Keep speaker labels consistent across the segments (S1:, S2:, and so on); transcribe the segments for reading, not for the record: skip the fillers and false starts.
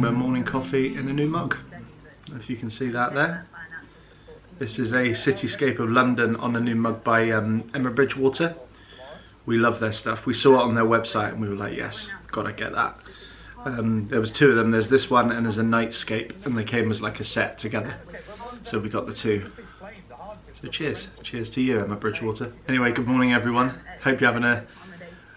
S1: my morning coffee in a new mug. If you can see that there. This is a cityscape of London on a new mug by Emma Bridgewater. We love their stuff. We saw it on their website and we were like, yes, gotta get that. There was two of them. There's this one and there's a nightscape, and they came as like a set together. So we got the two. So cheers. Cheers to you, Emma Bridgewater. Anyway, good morning everyone. Hope you're having a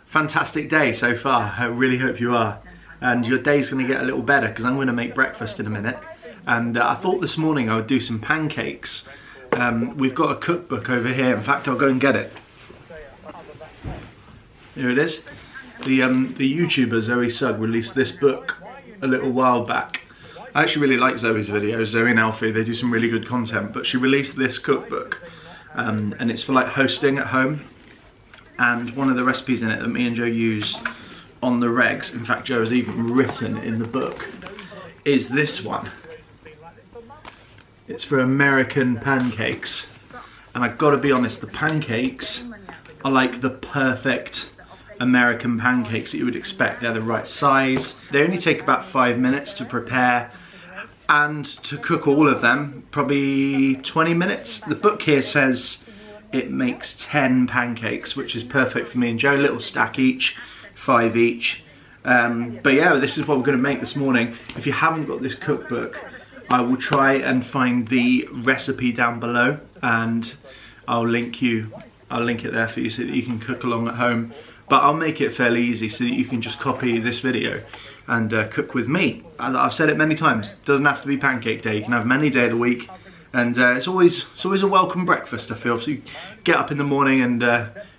S1: fantastic day so far. I really hope you are. And your day's gonna get a little better because I'm gonna make breakfast in a minute. And I thought this morning I would do some pancakes. We've got a cookbook over here. In fact, I'll go and get it. Here it is. The YouTuber Zoe Sugg released this book a little while back. I actually really like Zoe's videos. Zoe and Alfie, they do some really good content, but she released this cookbook and it's for like hosting at home. And one of the recipes in it that me and Joe use on the regs, in fact Joe has even written in the book, is this one. It's for American pancakes. And I've got to be honest, the pancakes are like the perfect American pancakes that you would expect. They're the right size. They only take about 5 minutes to prepare, and to cook all of them, probably 20 minutes. The book here says it makes 10 pancakes, which is perfect for me and Joe. A little stack each, 5 each. But yeah, this is what we're going to make this morning. If you haven't got this cookbook, I will try and find the recipe down below, and I'll link it there for you so that you can cook along at home. But I'll make it fairly easy so that you can just copy this video and cook with me. As I've said it many times, it doesn't have to be pancake day. You can have them any day of the week, and it's always a welcome breakfast, I feel. So you get up in the morning and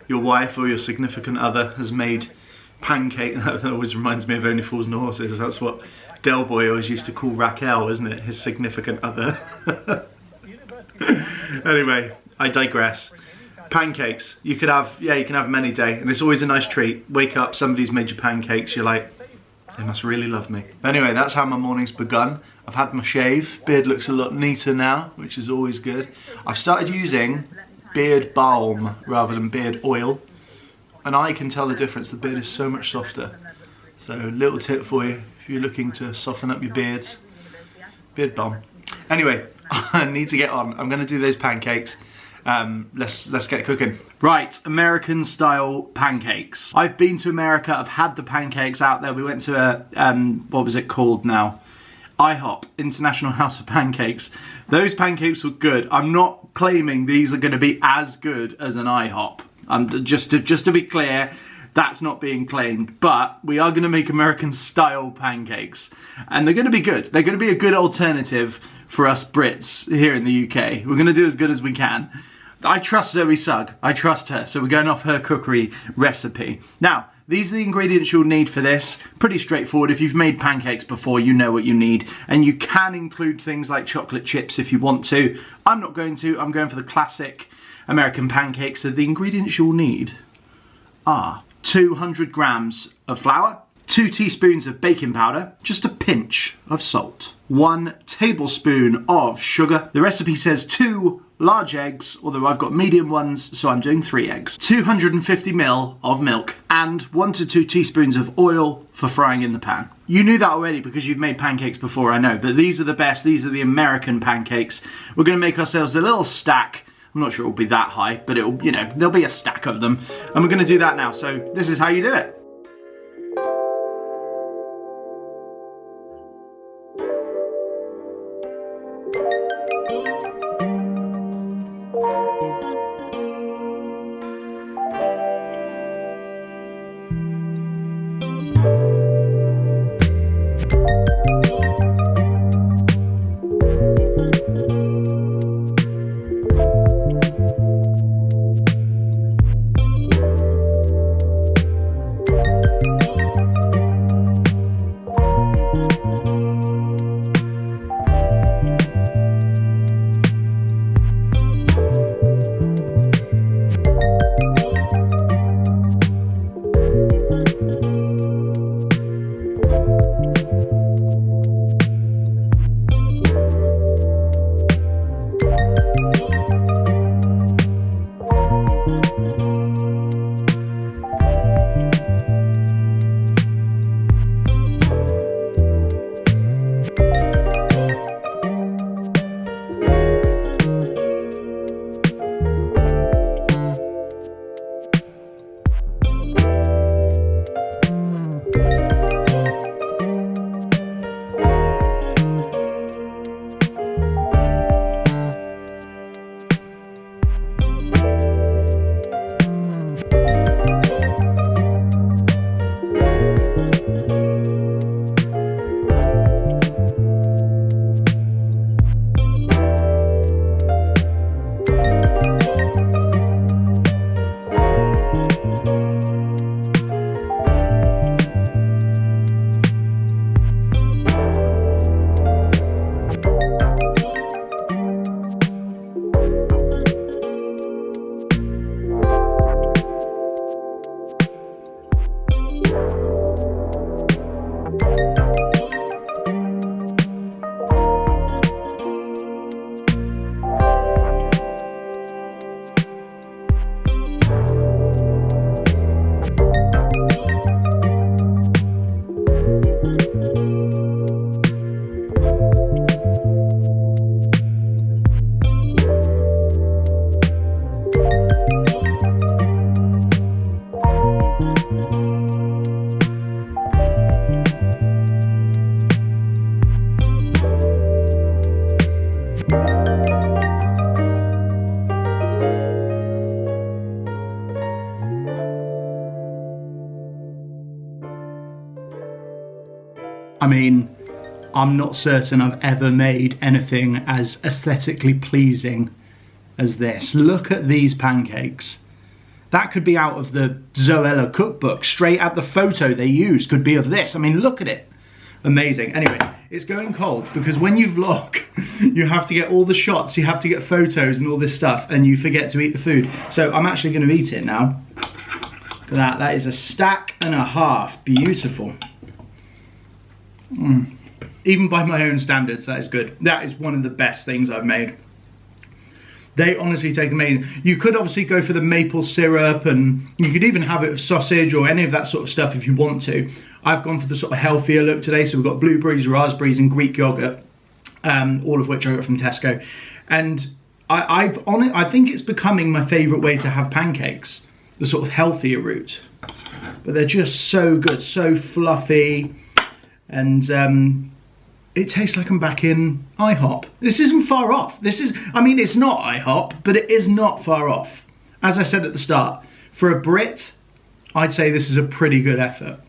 S1: your wife or your significant other has made pancake. That always reminds me of Only Fools and Horses. That's what Del Boy always used to call Raquel, isn't it? His significant other. Anyway, I digress. Pancakes, you can have them any day, and it's always a nice treat. Wake up, somebody's made you pancakes, you're like, they must really love me. Anyway, that's how my morning's begun. I've had my shave, beard looks a lot neater now, which is always good. I've started using beard balm rather than beard oil, and I can tell the difference. The beard is so much softer. So little tip for you, if you're looking to soften up your beards, beard balm. Anyway, I need to get on. I'm gonna do those pancakes. Let's get cooking. Right, American style pancakes. I've been to America, I've had the pancakes out there. We went to a, what was it called now? IHOP, International House of Pancakes. Those pancakes were good. I'm not claiming these are gonna be as good as an IHOP. Just to be clear, that's not being claimed, but we are gonna make American style pancakes. And they're gonna be good. They're gonna be a good alternative for us Brits here in the UK. We're gonna do as good as we can. I trust Zoe Sugg, I trust her, so we're going off her cookery recipe. Now, these are the ingredients you'll need for this. Pretty straightforward. If you've made pancakes before, you know what you need. And you can include things like chocolate chips if you want to. I'm not going to, I'm going for the classic American pancakes. So the ingredients you'll need are 200 grams of flour, 2 teaspoons of baking powder, just a pinch of salt, 1 tablespoon of sugar. The recipe says 2 large eggs, although I've got medium ones, so I'm doing 3 eggs, 250 ml of milk, and 1 to 2 teaspoons of oil for frying in the pan. You knew that already because you've made pancakes before, I know, but these are the best. These are the American pancakes. We're gonna make ourselves a little stack. I'm not sure it'll be that high, but it'll, you know, there'll be a stack of them, and we're gonna do that now. So this is how you do it. I mean, I'm not certain I've ever made anything as aesthetically pleasing as this. Look at these pancakes. That could be out of the Zoella cookbook. Straight out the photo they used could be of this. I mean, look at it. Amazing. Anyway, it's going cold because when you vlog, you have to get all the shots, you have to get photos and all this stuff, and you forget to eat the food. So I'm actually going to eat it now. Look at that. That is a stack and a half. Beautiful. Even by my own standards, that is good. That is one of the best things I've made. They honestly take amazing. You could obviously go for the maple syrup, and you could even have it with sausage or any of that sort of stuff if you want to. I've gone for the sort of healthier look today, so we've got blueberries, raspberries, and Greek yogurt, all of which I got from Tesco. And I think it's becoming my favourite way to have pancakes, the sort of healthier route. But they're just so good, so fluffy, and it tastes like I'm back in IHOP. This isn't far off. I mean, it's not IHOP, but it is not far off. As I said at the start, for a Brit, I'd say this is a pretty good effort.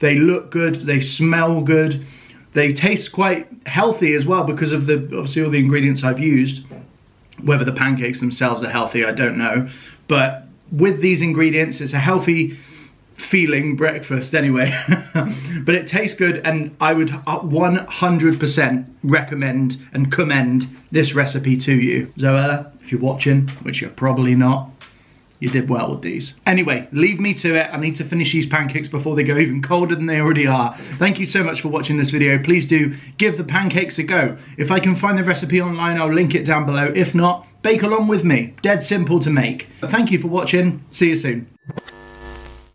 S1: They look good, they smell good, they taste quite healthy as well because of obviously all the ingredients I've used. Whether the pancakes themselves are healthy, I don't know. But with these ingredients, it's a healthy feeling breakfast anyway. But it tastes good, and I would 100% recommend and commend this recipe to you. Zoella, if you're watching, which you're probably not, you did well with these. Anyway, leave me to it. I need to finish these pancakes before they go even colder than they already are. Thank you so much for watching this video. Please do give the pancakes a go. If I can find the recipe online, I'll link it down below. If not, bake along with me. Dead simple to make. Thank you for watching. See you soon.